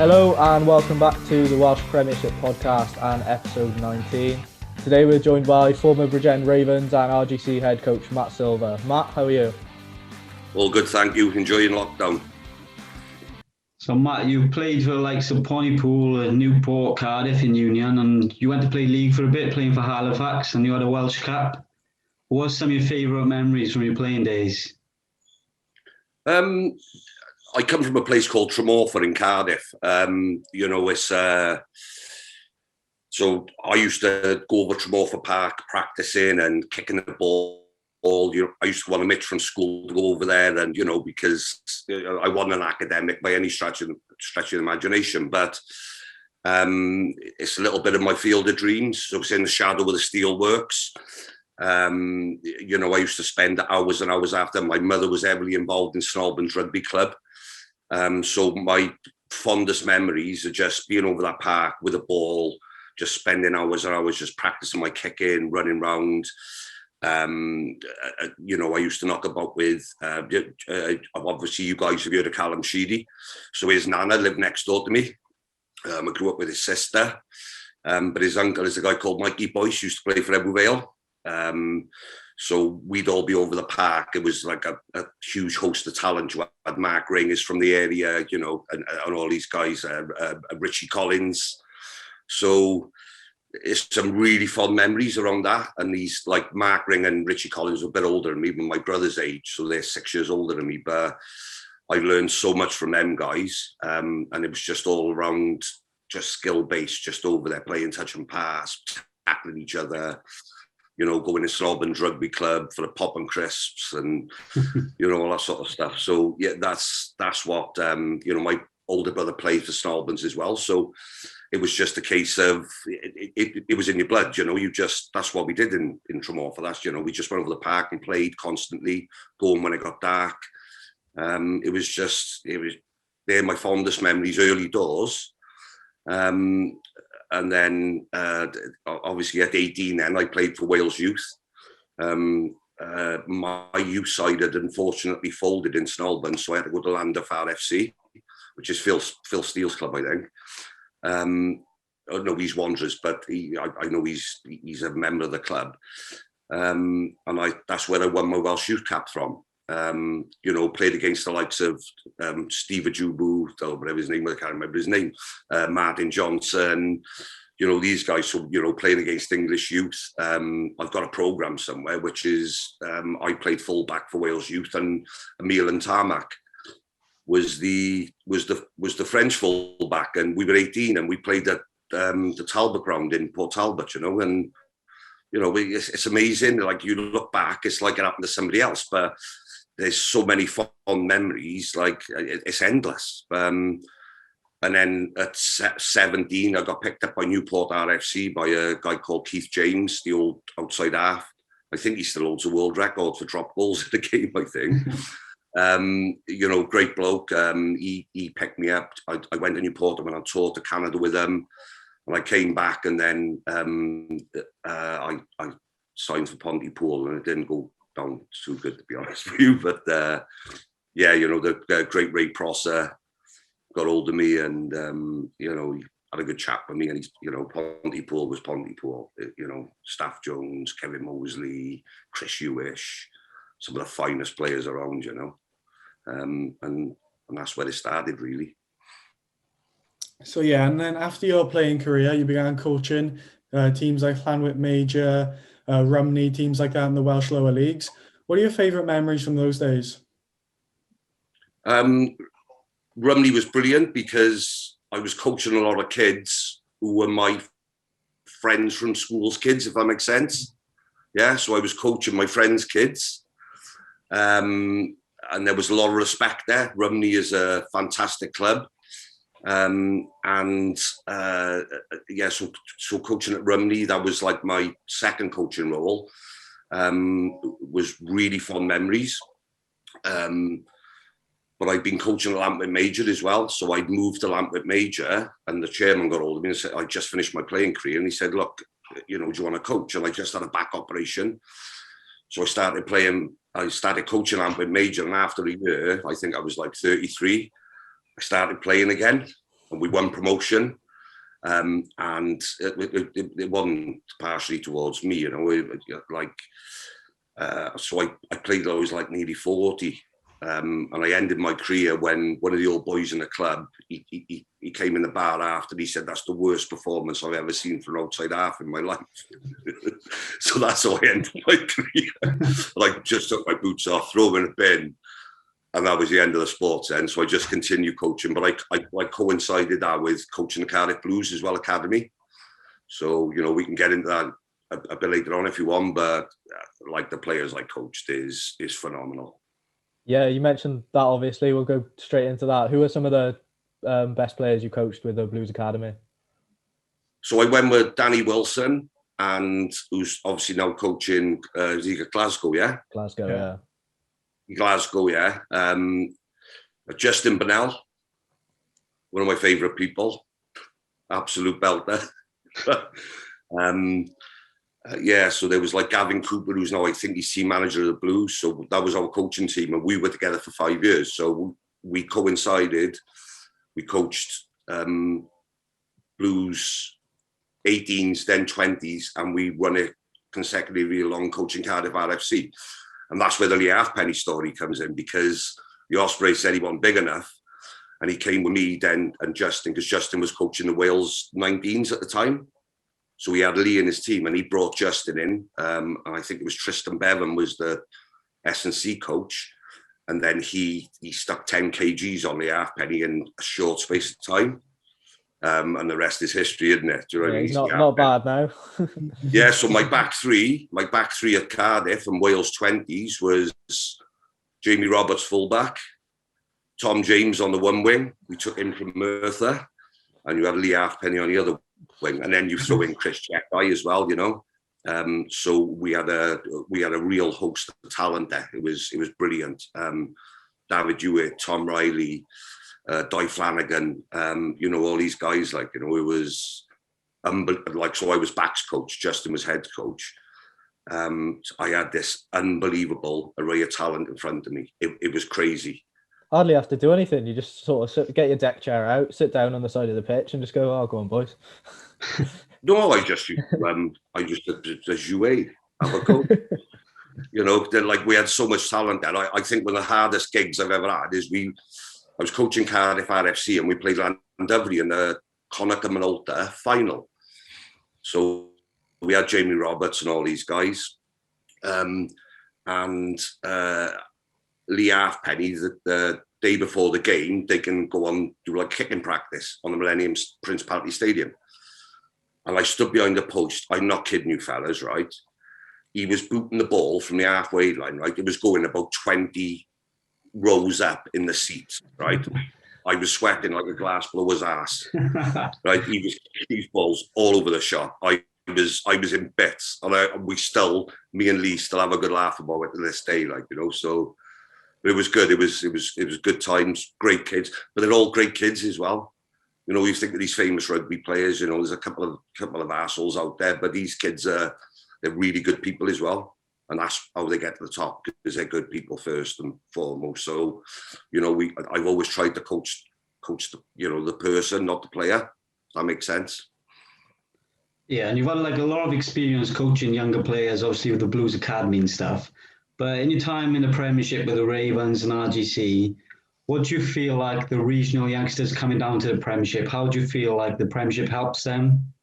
Hello and welcome back to the Welsh Premiership podcast and episode 19. Today we're joined by former Bridgend Ravens and RGC head coach Matt Silva. Matt, how are you? All good, thank you. Enjoying lockdown. So Matt, you played for like Pontypool, Newport, Cardiff in Union, and you went to play league for a bit, playing for Halifax, and you had a Welsh cap. What were some of your favourite memories from your playing days? I come from a place called Tremorfa in Cardiff. So I used to go over Tremorfa Park practicing and kicking the ball. I used to go on a mitch from school to go over there, and because I wasn't an academic by any stretch of the imagination, but it's a little bit of my field of dreams. So it's in the shadow of the steelworks. I used to spend hours and hours after. My mother was heavily involved in St Albans Rugby Club. So my fondest memories are just being over that park with a ball, just spending hours and hours just practicing my kicking, running around. I used to knock about with, obviously you guys have heard of Callum Sheedy. So his nana lived next door to me. I grew up with his sister. But his uncle is a guy called Mikey Boyce, used to play for Ebbw Vale. So we'd all be over the park. It was like a huge host of talent. You had Mark Ringers from the area, and all these guys, Richie Collins. So it's some really fond memories around that. And these, like Mark Ring and Richie Collins, were a bit older than me, even my brother's age. So they're 6 years older than me. But I learned so much from them guys. And it was just all around, just skill-based, just over there, playing touch and pass, tackling each other. Going to St Albans Rugby Club for the pop and crisps and, all that sort of stuff. So, yeah, that's what, my older brother played for St Albans as well. So it was just a case of, it was in your blood, that's what we did in Tremorfa. We just went over the park and played constantly, going when it got dark. They're my fondest memories, early doors. And then, obviously, at 18, then I played for Wales Youth. My youth side had unfortunately folded in St Albans, so I had to go to Llanderfar FC, which is Phil Steele's club, I think. I don't know he's Wanderers, but I know he's a member of the club. And that's where I won my Welsh Youth cap from. Played against the likes of Steve Ajubu, or whatever his name was, I can't remember his name, Martin Johnson, these guys, so, playing against English youth. I've got a programme somewhere, which is, I played fullback for Wales Youth, and Emil and Tarmac was the French fullback, and we were 18, and we played at the Talbot ground in Port Talbot, and, it's amazing. Like, you look back, it's like it happened to somebody else, but there's so many fond memories, like it's endless. And then at 17, I got picked up by Newport RFC by a guy called Keith James, the old outside half. I think he still holds a world record for drop goals in the game, I think. Great bloke. He picked me up. I went to Newport, I went on tour to Canada with him. And I came back, and then I signed for Pontypool, and it didn't go down too good, to be honest with you. But the great Ray Prosser got hold of me, and he had a good chat with me. And he's, Pontypool was Pontypool. Staff Jones, Kevin Mosley, Chris Hewish, some of the finest players around. And that's where it started, really. So yeah, and then after your playing career, you began coaching teams like Llanwit Major, Rumney, teams like that in the Welsh lower leagues. What are your favourite memories from those days? Rumney was brilliant because I was coaching a lot of kids who were my friends from school's kids, if that makes sense. Yeah, so I was coaching my friends' kids. And there was a lot of respect there. Rumney is a fantastic club. So coaching at Rumney, that was like my second coaching role. Was really fond memories. But I'd been coaching at Llanwit Major as well. So I'd moved to Llanwit Major, and the chairman got hold of me and said, I just finished my playing career. And he said, look, do you want to coach? And I just had a back operation. So I started coaching Llanwit Major. And after a year, I think I was like 33, I started playing again. and we won promotion. And it wasn't partially towards me, so I played always like nearly 40. And I ended my career when one of the old boys in the club, he came in the bar after, he said, that's the worst performance I've ever seen for an outside half in my life. So that's how I ended my career. Like, just took my boots off, throw them in a bin, and that was the end of the sports then. So I just continued coaching, but I coincided that with coaching the Cardiff Blues as well, academy. So, we can get into that a bit later on if you want, but like the players I coached is phenomenal. Yeah, you mentioned that, obviously. We'll go straight into that. Who are some of the best players you coached with the Blues Academy? So I went with Danny Wilson, and who's obviously now coaching Glasgow, yeah? Glasgow, yeah. Glasgow, yeah. Justin Bonnell, one of my favourite people. Absolute belter. So there was like Gavin Cooper, who's now, I think, he's team manager of the Blues. So that was our coaching team, and we were together for 5 years. So we coincided. We coached Blues 18s, then 20s, and we run it consecutively along coaching Cardiff RFC. And that's where the Lee Halfpenny story comes in, because the Osprey said he wasn't big enough. And he came with me then and Justin, because Justin was coaching the Wales 19s at the time. So he had Lee in his team, and he brought Justin in. And I think it was Tristan Bevan was the S&C coach. And then he stuck 10 kgs on the halfpenny in a short space of time. And the rest is history, isn't it? Do you know what I mean? He's not bad now. Yeah, so my back three at Cardiff and Wales 20s was Jamie Roberts fullback, Tom James on the one wing. We took him from Merthyr, and you had Lee Halfpenny on the other wing, and then you throw in Chris Checkby as well, So we had a real host of talent there. It was brilliant. David Hewitt, Tom Riley, Di Flanagan, all these guys, it was so I was backs coach, Justin was head coach. I had this unbelievable array of talent in front of me. It was crazy. Hardly have to do anything. You just sort of get your deck chair out, sit down on the side of the pitch, and just go, "Oh, go on, boys." No, I just a jouet, have a go. We had so much talent there. I think one of the hardest gigs I've ever had is I was coaching Cardiff RFC, and we played Llandovery in the Connacht and Minolta final. So we had Jamie Roberts and all these guys, and Lee Halfpenny, the day before the game, they can go on do like kicking practice on the Millennium Principality Stadium. And I stood behind the post. I'm not kidding you, fellas, right? He was booting the ball from the halfway line, right? It was going about 20 rows up in the seats, right? I was sweating like a glass blower's ass, right? He was kicking these balls all over the shop. I was in bits, and me and Lee still have a good laugh about it to this day, So, but it was good. It was good times, great kids, but they're all great kids as well. You think of these famous rugby players. There's a couple of assholes out there, but these kids they're really good people as well, and that's how they get to the top, because they're good people first and foremost. So, I've always tried to coach the person, not the player. Does that make sense? Yeah, and you've had a lot of experience coaching younger players, obviously with the Blues Academy and stuff. But any time in the Premiership with the Ravens and RGC, what do you feel like the regional youngsters coming down to the Premiership? How do you feel like the Premiership helps them?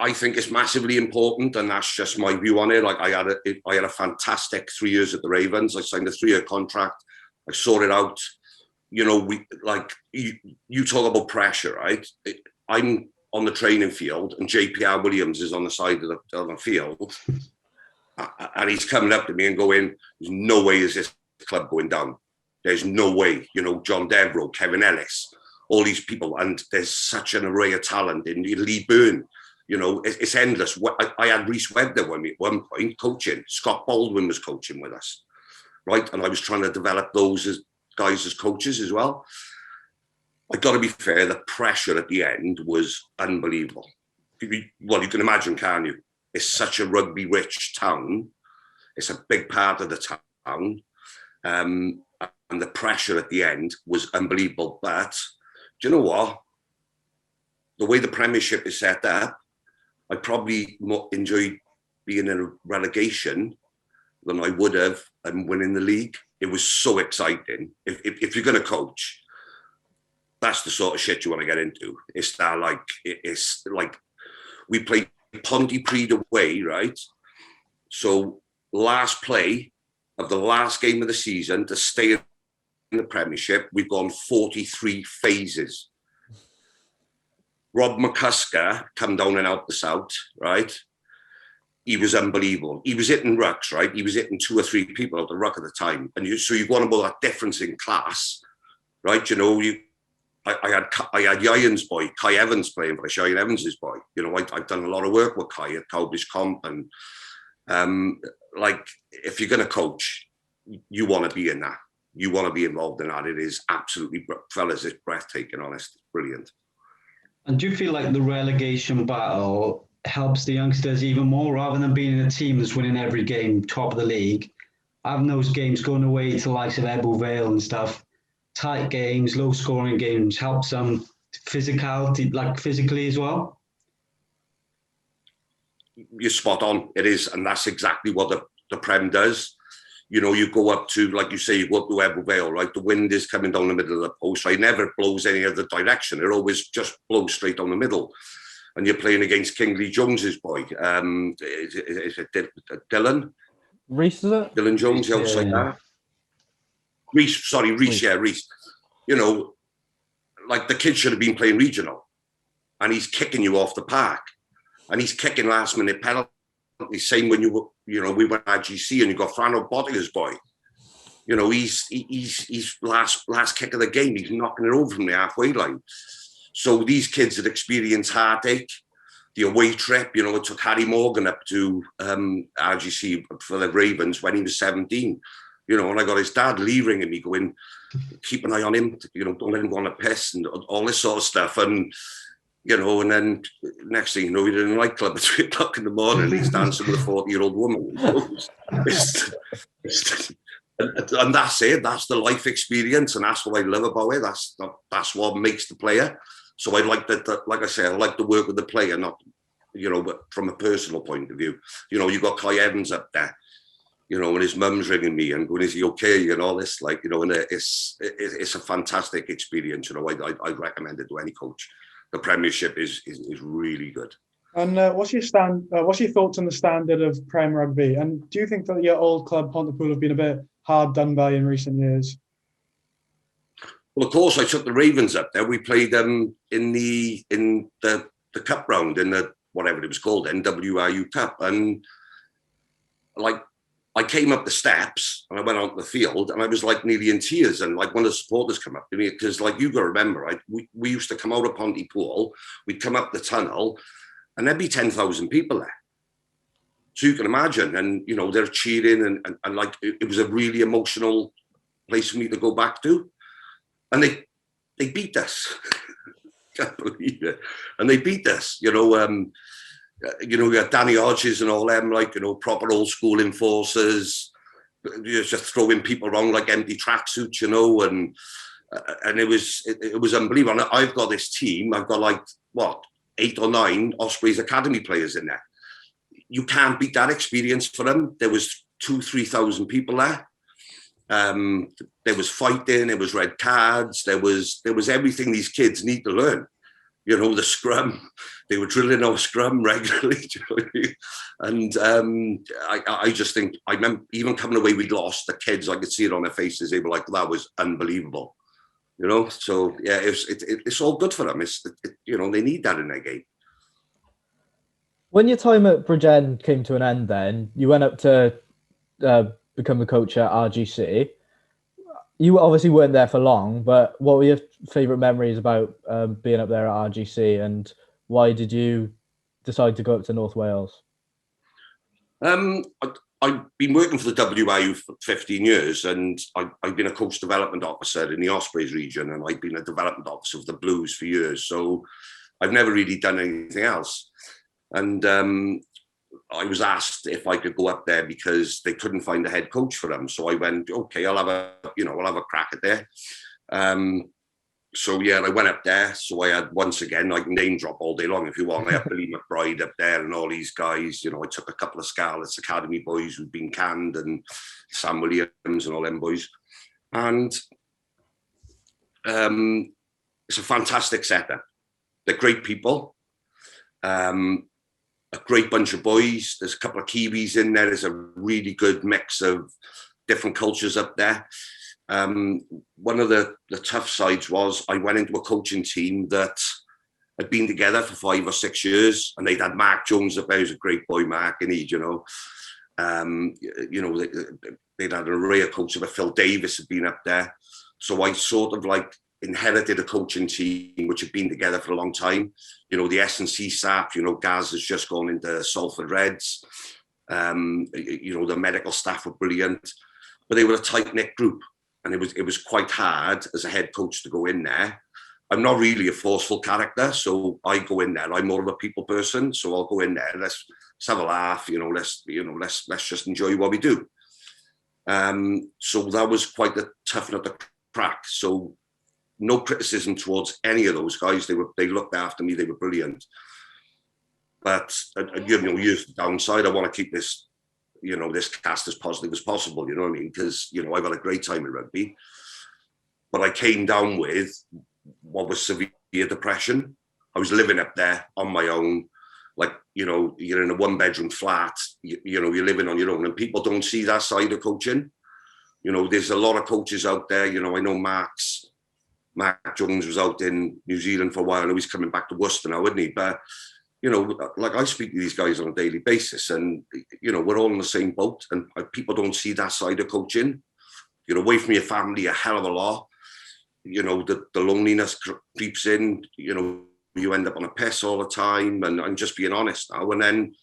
I think it's massively important, and that's just my view on it. I had a fantastic 3 years at the Ravens. I signed a 3-year contract. I sorted out. You talk about pressure, right? I'm on the training field, and JPR Williams is on the side of the field, and he's coming up to me and going, "There's no way is this club going down. There's no way." John Devereux, Kevin Ellis, all these people, and there's such an array of talent in Lee Byrne. It's endless. I had Reece Webb there at one point coaching. Scott Baldwin was coaching with us, right? And I was trying to develop those guys as coaches as well. I got to be fair, the pressure at the end was unbelievable. Well, you can imagine, can't you? It's such a rugby-rich town. It's a big part of the town. And and the pressure at the end was unbelievable. But do you know what? The way the Premiership is set up, I probably more enjoyed being in a relegation than I would have and winning the league. It was so exciting. If you're going to coach, that's the sort of shit you want to get into. It's like we played Pontypridd away, right? So last play of the last game of the season to stay in the Premiership, we've gone 43 phases. Rob McCusker come down and out the south, right? He was unbelievable. He was hitting rucks, right? He was hitting 2 or 3 people out the ruck at the time. And so you've got about that difference in class, right? You know, I had Ian's boy, Kai Evans playing for Shane Evans's boy. You know, I've done a lot of work with Kai at Cowboys Comp, and like if you're going to coach, you want to be in that. You want to be involved in that. It is absolutely, fellas, it's breathtaking, honest. It's brilliant. And do you feel like the relegation battle helps the youngsters even more, rather than being in a team that's winning every game, top of the league, having those games going away to the likes of Ebbw Vale and stuff, tight games, low scoring games, helps them physically as well? You're spot on. It is, and that's exactly what the Prem does. You know, you go up to, like you say, you go up to Ebbw Vale, right? The wind is coming down the middle of the post. Right? It never blows any other direction. It always just blows straight down the middle. And you're playing against Kingsley Jones's boy. Is it Dylan? Reese, is it? Dylan Jones, the outsider. Reese, yeah, Reese. You know, like the kid should have been playing regional. And he's kicking you off the park. And he's kicking last minute penalties. Same when we went RGC and you got Frano Bottiga's boy. You know, he's last kick of the game, he's knocking it over from the halfway line. So these kids had experienced heartache, the away trip. You know, it took Harry Morgan up to RGC for the Ravens when he was 17. You know, and I got his dad Lee ringing me going, keep an eye on him, you know, don't let him go on a piss and all this sort of stuff. And you know, and then next thing you know, you're in a nightclub at 3 o'clock in the morning and he's dancing with a 40-year-old woman. And that's it. That's the life experience, and that's what I love about it. That's what makes the player. So I like that. Like I say, I like to work with the player, not, you know, but from a personal point of view. You know, you got Kai Evans up there, you know, and his mum's ringing me and going, "Is he okay?" And all this, like, you know, and it's a fantastic experience. You know, I'd recommend it to any coach. The Premiership is really good. And what's your thoughts on the standard of Prem rugby? And do you think that your old club Pontypool have been a bit hard done by in recent years? Well, of course, I took the Ravens up there. We played them in the cup round, in the whatever it was called, NWRU Cup, and like I came up the steps and I went onto the field and I was like nearly in tears, and like one of the supporters come up to me, because like you got to remember, right? We used to come out of Pontypool, we'd come up the tunnel, and there'd be 10,000 people there. So you can imagine, and you know, they're cheering and like it was a really emotional place for me to go back to. And they beat us. Can't believe it. And they beat us, you know. We had Danny Hodges and all them, like, you know, proper old school enforcers, just throwing people around like empty tracksuits, you know, and it was unbelievable. And I've got this team. I've got like 8 or 9 Ospreys Academy players in there. You can't beat that experience for them. There was 2,000-3,000 people there. There was fighting. There was red cards. There was everything these kids need to learn. You know, the scrum. They were drilling our scrum regularly. Do you know what I mean? And I just think, I remember even coming away, we'd lost. The kids, I could see it on their faces. They were like, that was unbelievable. You know, so yeah, it's all good for them. You know, they need that in their game. When your time at Bridgend came to an end, then you went up to become the coach at RGC. You obviously weren't there for long, but what were your favourite memories about being up there at RGC, and why did you decide to go up to North Wales? I've been working for the WIU for 15 years, and I've been a coach development officer in the Ospreys region, and I've been a development officer of the Blues for years. So I've never really done anything else. And I was asked if I could go up there because they couldn't find a head coach for them. So I went, okay, I'll have a crack at there. So yeah, I went up there. So I had, once again, I can name drop all day long if you want. I had Billy McBride up there and all these guys. I took a couple of Scarlets Academy boys who'd been canned, and Sam Williams and all them boys. And it's a fantastic setup. They're great people. A great bunch of boys. There's a couple of Kiwis in there. There's a really good mix of different cultures up there. One of the tough sides was I went into a coaching team that had been together for 5 or 6 years, and they'd had Mark Jones up there. He was a great boy, Mark, and they'd had an array of coaches, but Phil Davis had been up there. So I sort of like inherited a coaching team which had been together for a long time. The S&C SAP, Gaz has just gone into Salford Reds. The medical staff were brilliant, but they were a tight-knit group, and it was quite hard as a head coach to go in there. I'm not really a forceful character, so I go in there. I'm more of a people person, so I'll go in there. Let's have a laugh. Let's just enjoy what we do. So that was quite a tough nut to crack. So no criticism towards any of those guys. They looked after me. They were brilliant. But here's the downside. I want to keep this, this cast as positive as possible. You know what I mean? Because I've had a great time in rugby, but I came down with what was severe depression. I was living up there on my own. Like, you're in a 1-bedroom flat. You're living on your own, and people don't see that side of coaching. There's a lot of coaches out there. I know Mark Jones was out in New Zealand for a while. I know he's coming back to Worcester now, isn't he? But, like I speak to these guys on a daily basis, and, we're all in the same boat, and people don't see that side of coaching. You're away from your family a hell of a lot. The loneliness creeps in, you end up on a piss all the time, and I'm just being honest now. And then,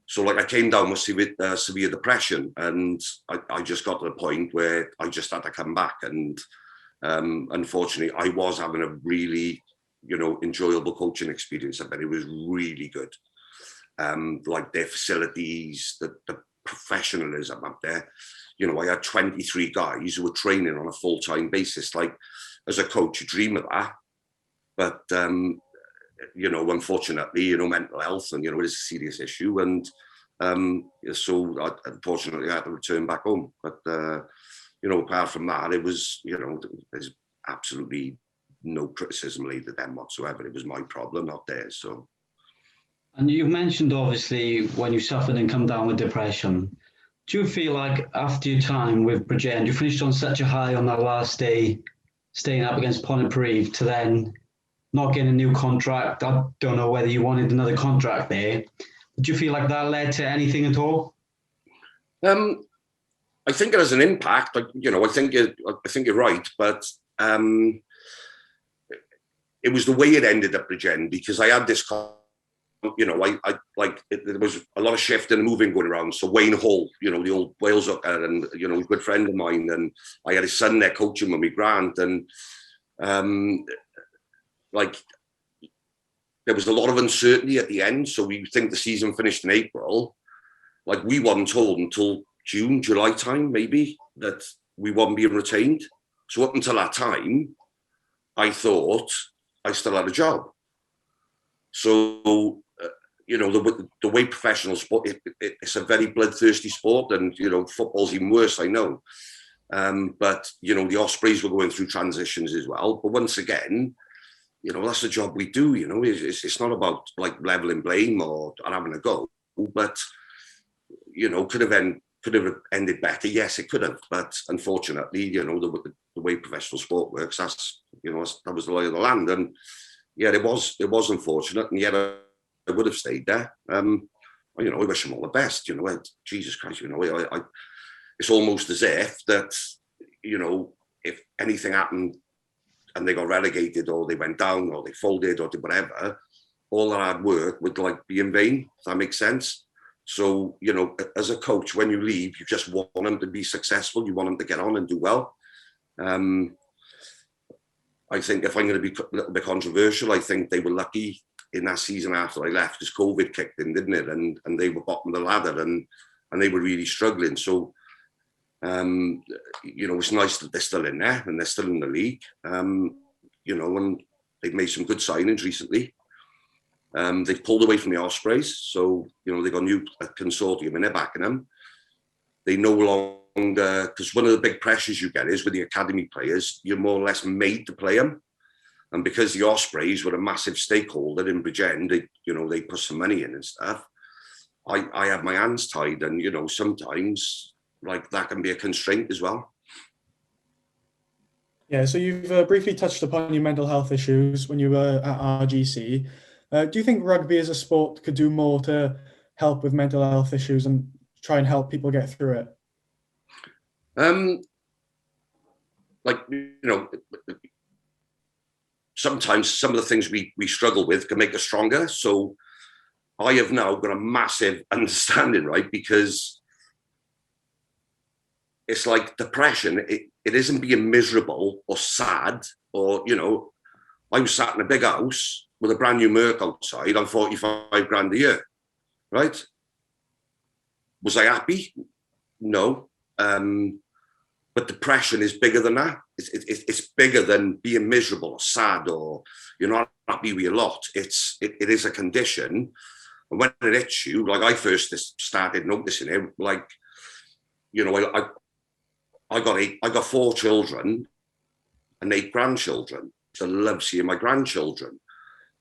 so like I came down with severe depression, and I just got to the point where I just had to come back. And unfortunately, I was having a really, enjoyable coaching experience. I bet it was really good. Like their facilities, the professionalism up there. I had 23 guys who were training on a full-time basis. Like, as a coach, you dream of that. But, unfortunately, mental health, and, it is a serious issue. And so, unfortunately, I had to return back home. But, apart from that, it was, there's absolutely no criticism laid at them whatsoever. It was my problem, not theirs. So. And you mentioned, obviously, when you suffered and come down with depression. Do you feel like after your time with Bridgend, you finished on such a high on that last day, staying up against Pontypridd, to then not getting a new contract? I don't know whether you wanted another contract there. Do you feel like that led to anything at all? I think it has an impact. I think you're right, but it was the way it ended at Bridgend, because I had this. There was a lot of shifting and moving going around. So Wayne Hall, the old Wales hooker, and a good friend of mine, and I had his son there coaching with me, Grant, and there was a lot of uncertainty at the end. So we think the season finished in April. Like, we weren't told until June, July time, maybe, that we weren't being retained. So up until that time, I thought I still had a job. So, the way professional sport, it's a very bloodthirsty sport, and, football's even worse, I know. But, the Ospreys were going through transitions as well. But once again, that's the job we do, it's not about like leveling blame or having a go, but, could have ended better. Yes, it could have. But unfortunately, the way professional sport works, that was the lay of the land. And yeah, it was unfortunate, and yet I would have stayed there. I wish them all the best. Jesus Christ, it's almost as if that, if anything happened and they got relegated, or they went down, or they folded, or did whatever, all that hard work would be in vain. If that makes sense. So, as a coach, when you leave, you just want them to be successful. You want them to get on and do well. I think if I'm going to be a little bit controversial, I think they were lucky in that season after I left, because COVID kicked in, didn't it? And they were bottom of the ladder, and they were really struggling. So, it's nice that they're still in there and they're still in the league. And they've made some good signings recently. They've pulled away from the Ospreys, so they've got a new consortium and they're backing them. They no longer, because one of the big pressures you get is with the academy players, you're more or less made to play them. And because the Ospreys were a massive stakeholder in Bridgend, they put some money in and stuff. I have my hands tied, and sometimes like that can be a constraint as well. Yeah, so you've briefly touched upon your mental health issues when you were at RGC. Do you think rugby as a sport could do more to help with mental health issues and try and help people get through it? Sometimes some of the things we struggle with can make us stronger. So I have now got a massive understanding, right? Because it's like depression. It isn't being miserable or sad or, I was sat in a big house with a brand new Merc outside on 45 grand a year, right? Was I happy? No. But depression is bigger than that. It's bigger than being miserable or sad or you're not happy with your lot. It is a condition. And when it hits you, like I first started noticing it, like, I got 4 children and 8 grandchildren. So I love seeing my grandchildren.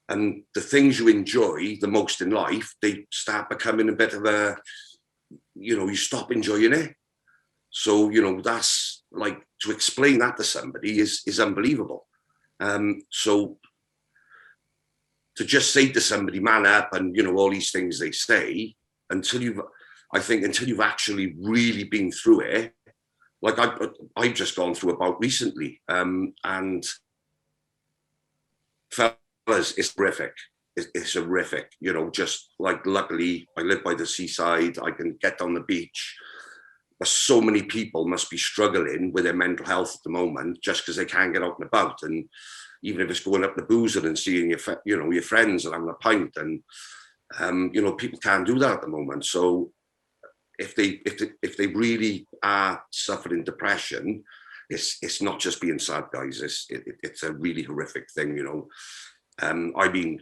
And the things you enjoy the most in life, they start becoming a bit of a, you stop enjoying it. So, that's like, to explain that to somebody is unbelievable. So to just say to somebody, man up, and, all these things they say, until you've actually really been through it, like I've just gone through a bout recently, and fellas, it's horrific. It's horrific, just like, luckily I live by the seaside, I can get on the beach. But so many people must be struggling with their mental health at the moment just because they can't get out and about. And even if it's going up the boozer and seeing your friends and having a pint, and people can't do that at the moment. So if they really are suffering depression, it's not just being sad, guys. It's a really horrific thing, I've been,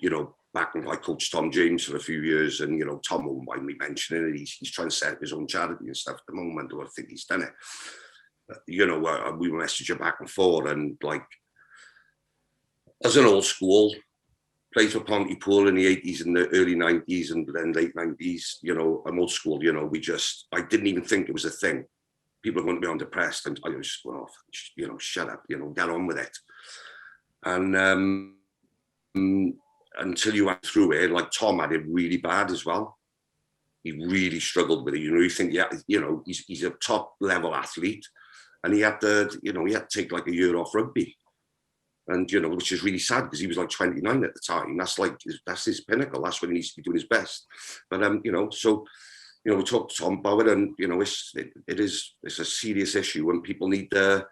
back when I coached Tom James for a few years, and Tom won't mind me mentioning it. He's trying to set up his own charity and stuff at the moment, or I think he's done it. We message you back and forth, and like, as an old school, played for Pontypool in the 80s and the early 90s and then late 90s. I'm old school. I didn't even think it was a thing. People are going to be depressed, and I was just going off. Shut up. Get on with it. And until you went through it, like Tom had it really bad as well. He really struggled with it. You think, he's a top level athlete, and he had to take like a year off rugby, and which is really sad because he was like 29 at the time. That's his pinnacle. That's when he needs to be doing his best. But so we talked to Tom about it, and it's a serious issue, and people need to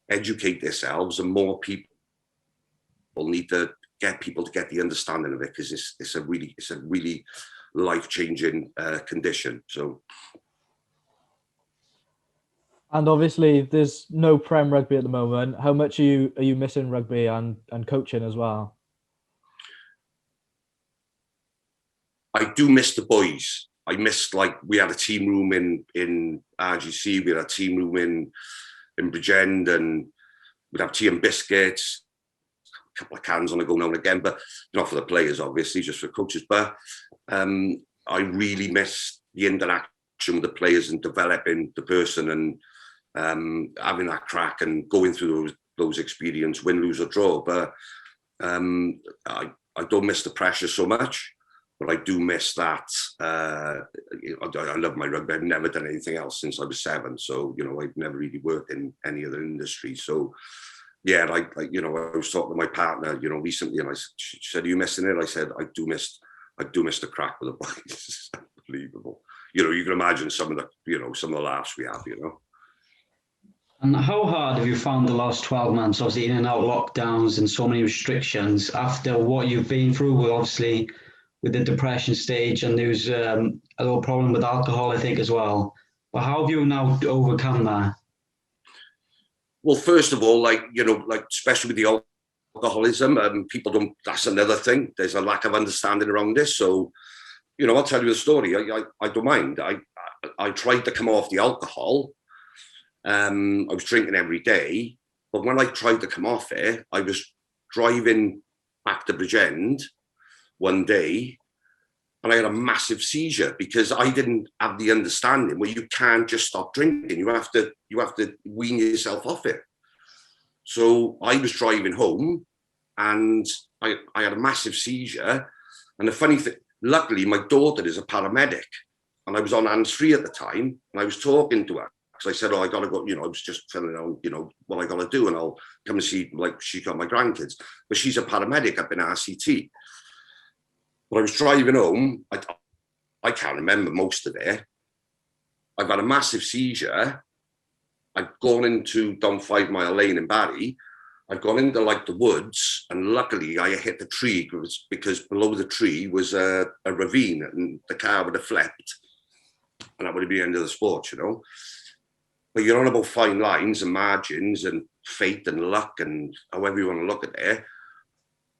educate themselves, and more people need to get people to get the understanding of it, because it's a really life-changing condition. So, and obviously there's no Prem rugby at the moment. How much are you missing rugby and coaching as well? I do miss the boys. I missed, like, we had a team room in RGC, we had a team room in Bridgend, and we'd have tea and biscuits, couple of cans on the go now and again, but not for the players, obviously, just for coaches. But I really miss the interaction with the players and developing the person, and having that crack and going through those experiences, win, lose or draw. But I don't miss the pressure so much, but I do miss that. I love my rugby. I've never done anything else since I was 7. So, I've never really worked in any other industry. So, yeah, I was talking to my partner, recently, and she said, "Are you missing it?" I said, "I do miss the crack with the boys." It's unbelievable. You can imagine some of the laughs we have. And how hard have you found the last 12 months, obviously in and out lockdowns and so many restrictions after what you've been through with obviously with the depression stage, and there's a little problem with alcohol, I think, as well. But how have you now overcome that? Well, first of all, like, especially with the alcoholism, people don't, that's another thing. There's a lack of understanding around this. So, I'll tell you the story. I don't mind. I tried to come off the alcohol. I was drinking every day, but when I tried to come off it, I was driving back to Bridgend one day, and I had a massive seizure because I didn't have the understanding where you can't just stop drinking. You have to wean yourself off it. So I was driving home, and I had a massive seizure. And the funny thing, luckily, my daughter is a paramedic, and I was on hands-free at the time, and I was talking to her. Because I said, I got to go, I was just filling out, what I got to do, and I'll come and see, like, she got my grandkids. But she's a paramedic up in RCT. But I was driving home. I can't remember most of it. I've had a massive seizure. I'd gone down 5 Mile Lane in Barry. I'd gone into, like, the woods, and luckily I hit the tree because below the tree was a ravine, and the car would have flipped. And that would have been the end of the sport, But you're on about fine lines and margins and fate and luck and however you want to look at it.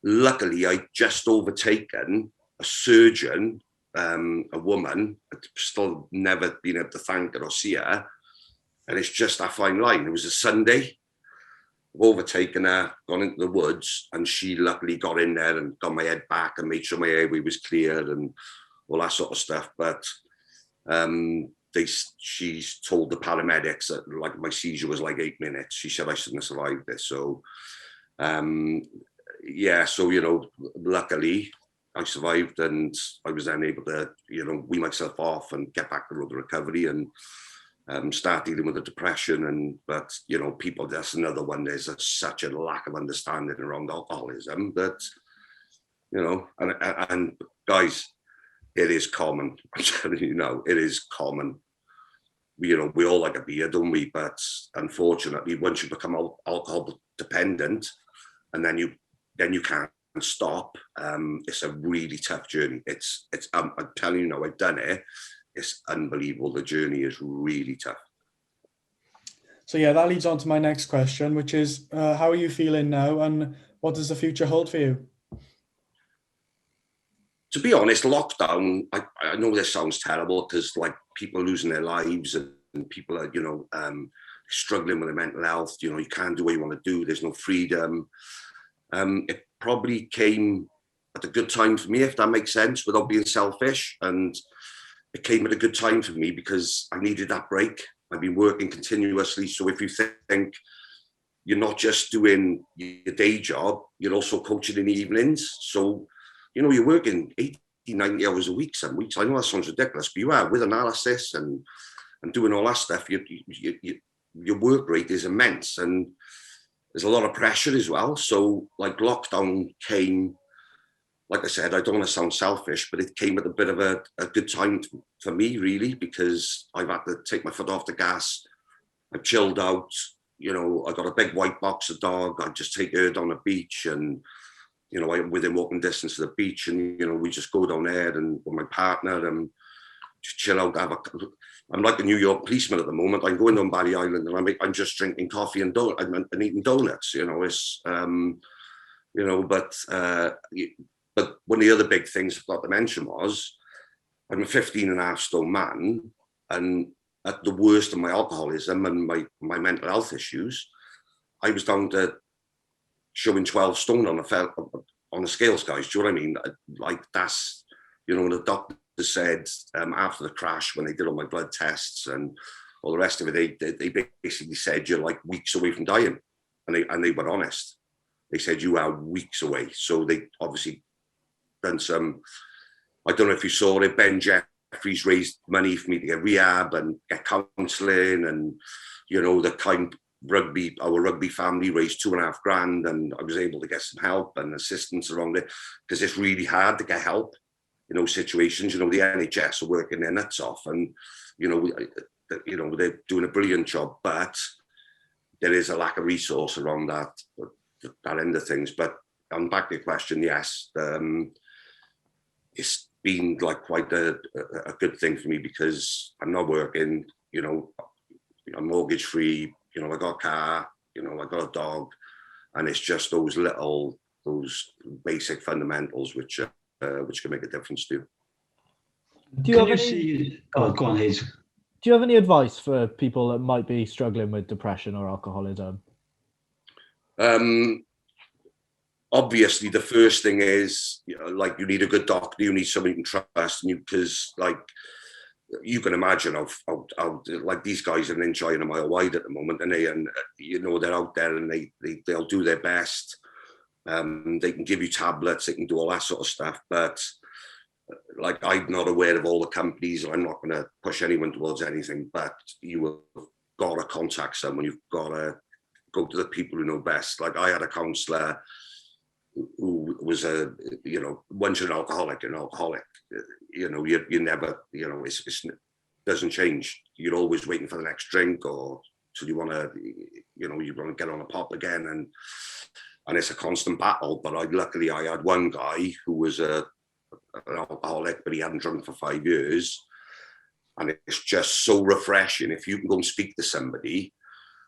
Luckily, I just overtaken a surgeon, a woman. I've still never been able to thank her or see her. And it's just that fine line. It was a Sunday. I've overtaken her, gone into the woods, and she luckily got in there and got my head back and made sure my airway was clear and all that sort of stuff. But she's told the paramedics that, like, my seizure was like 8 minutes. She said I shouldn't have survived this. So, luckily I survived, and I was then able to, wean myself off and get back to the road to recovery and start dealing with the depression. But people, that's another one. There's such a lack of understanding around alcoholism that, and guys, it is common. I'm telling you now, it is common. We all like a beer, don't we? But unfortunately, once you become alcohol dependent, and then you can't stop, it's a really tough journey. It's I'm telling you now, I've done it. It's unbelievable. The journey is really tough. So yeah, that leads on to my next question, which is, how are you feeling now, and what does the future hold for you? To be honest, lockdown, I know this sounds terrible because, like, people are losing their lives and people are, struggling with their mental health. You can't do what you want to do. There's no freedom. It probably came at a good time for me, if that makes sense, without being selfish. And it came at a good time for me because I needed that break. I've been working continuously. So if you think you're not just doing your day job, you're also coaching in the evenings. So, you're working 80, 90 hours a week some weeks. I know that sounds ridiculous, but you are, with analysis and doing all that stuff. Your work rate is immense, and there's a lot of pressure as well. So, like, lockdown came, like I said, I don't want to sound selfish, but it came at a bit of a good time for me, really, because I've had to take my foot off the gas. I've chilled out. I got a big white boxer dog. I just take her down the beach, and I'm within walking distance of the beach, and we just go down there and with my partner and just chill out. I'm like a New York policeman at the moment. I'm going down Barry Island and I'm just drinking coffee and eating donuts. It's but one of the other big things I forgot to mention was I'm a 15.5 stone man, and at the worst of my alcoholism and my mental health issues, I was down to showing 12 stone on the scales, guys. Do you know what I mean? Like, that's, the doctor said after the crash, when they did all my blood tests and all the rest of it, they basically said you're like weeks away from dying, and they were honest. They said you are weeks away. So they obviously done some. I don't know if you saw it. Ben Jeffries raised money for me to get rehab and get counselling, and our rugby family raised $2,500, and I was able to get some help and assistance around it, because it's really hard to get help in those situations. The NHS are working their nuts off, and they're doing a brilliant job, but there is a lack of resource around that end of things. But on back to your question, yes, it's been like quite a good thing for me because I'm not working, I'm mortgage free, I got a car, I got a dog, and it's just those basic fundamentals which can make a difference too. Do you have any? Go on, Hayes. Do you have any advice for people that might be struggling with depression or alcoholism? Obviously, the first thing is, you need a good doctor, you need somebody you can trust, because, you can imagine how like these guys are an inch high and a mile wide at the moment, and they're out there and they'll do their best. They can give you tablets, they can do all that sort of stuff, but I'm not aware of all the companies, and I'm not going to push anyone towards anything, but you have got to contact someone. You've got to go to the people who know best. Like, I had a counsellor who was once you're an alcoholic, you're an alcoholic. You never, it doesn't change. You're always waiting for the next drink, or so you want to get on a pop again, and it's a constant battle. But luckily I had one guy who was an alcoholic, but he hadn't drunk for 5 years, and it's just so refreshing if you can go and speak to somebody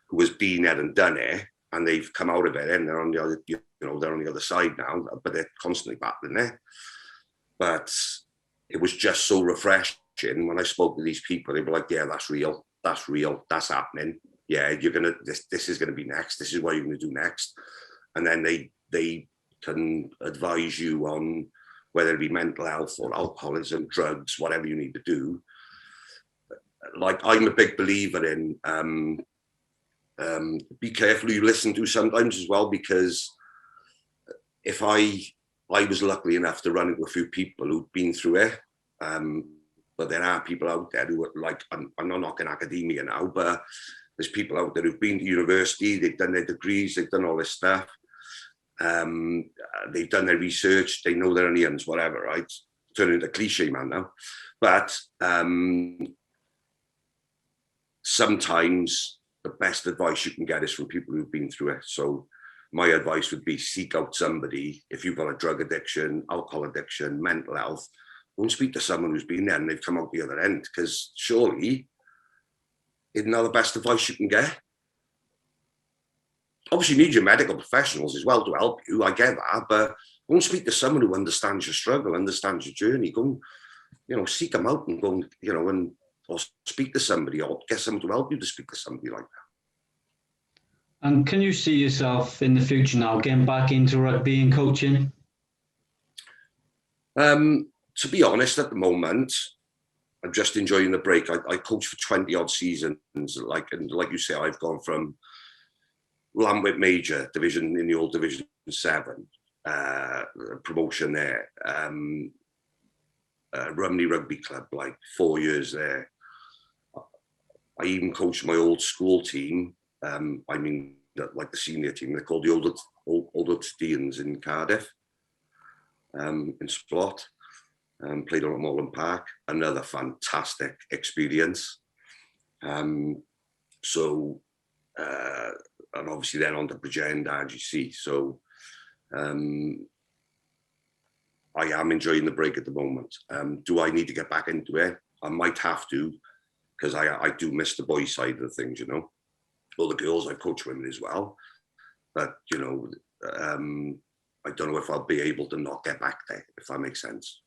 who has been there and done it, and they've come out of it, and they're on the other, they're on the other side now, but they're constantly battling it. But it was just so refreshing when I spoke to these people. They were like, "Yeah, that's real. That's happening. Yeah, this is gonna be next. This is what you're gonna do next." And then they can advise you on whether it be mental health or alcoholism, drugs, whatever you need to do. Like, I'm a big believer in be careful who you listen to sometimes as well, because if I was lucky enough to run into a few people who've been through it, but there are people out there who are like, I'm not knocking academia now, but there's people out there who've been to university, they've done their degrees, they've done all this stuff, they've done their research, they know their onions, whatever, right? Turning into cliche man now. But sometimes the best advice you can get is from people who've been through it. So my advice would be, seek out somebody. If you've got a drug addiction, alcohol addiction, mental health, go and speak to someone who's been there and they've come out the other end, because surely isn't that the best advice you can get? Obviously you need your medical professionals as well to help you, I get that, but go and speak to someone who understands your struggle, understands your journey. Go and, seek them out and go and, or speak to somebody, or get someone to help you to speak to somebody like that. And can you see yourself in the future now getting back into rugby and coaching? To be honest, at the moment, I'm just enjoying the break. I coached for 20 odd seasons. Like you say, I've gone from Lamwit Major division in the old Division 7, promotion there. Rumney Rugby Club, like 4 years there. I even coached my old school team. Like the senior team. They're called the Old Deans in Cardiff, in sport. Played on at Moreland Park. Another fantastic experience. And obviously then on to Bridgend RGC. So I am enjoying the break at the moment. Do I need to get back into it? I might have to, because I do miss the boys' side of the things, All the girls, I coach women as well. But, I don't know if I'll be able to not get back there, if that makes sense.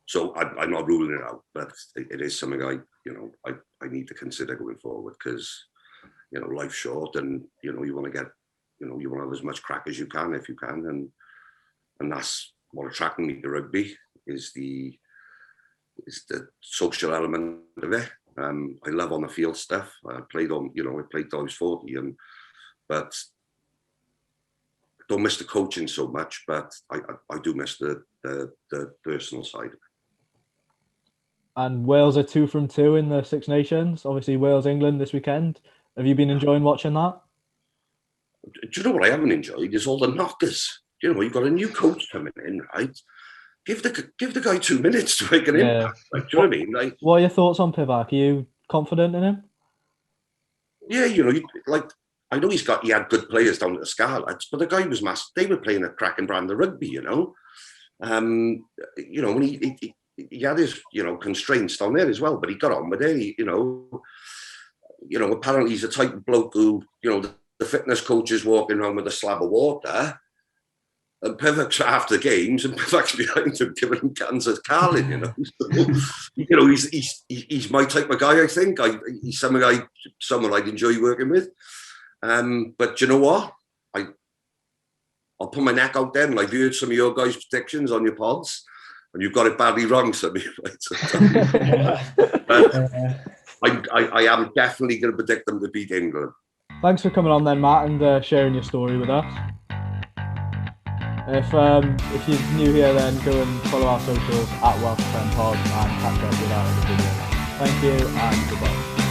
So I'm not ruling it out, but it is something I need to consider going forward, because, life's short, and, you want to get, you want to have as much crack as you can, if you can. And that's what attracted me to rugby, is the social element of it. I love on the field stuff. I played till I was 40, but don't miss the coaching so much, but I do miss the personal side of it. And Wales are 2 from 2 in the Six Nations. Obviously, Wales, England this weekend. Have you been enjoying watching that? Do you know what I haven't enjoyed? Is all the knockers. You've got a new coach coming in, right? Give the guy 2 minutes to make an impact. Like, do you know what I mean? Like, what are your thoughts on Pivac? Are you confident in him? Yeah, I know he had good players down at the Scarlets, but the guy was massive. They were playing a cracking brand of rugby, you know. When he had his, constraints down there as well, but he got on with it. Apparently he's the type of bloke who, the fitness coach is walking around with a slab of water, and Pivot's after games, and Pivot's behind him giving him cans of Carling, So, he's my type of guy, I think. He's someone I'd enjoy working with. But you know what? I'll put my neck out there, and I've heard some of your guys' predictions on your pods, and you've got it badly wrong, some of you. I am definitely going to predict them to beat England. Thanks for coming on then, Matt, and sharing your story with us. If you're new here, then go and follow our socials at Welsh Prem Pod and catch up with our other videos. Thank you and goodbye.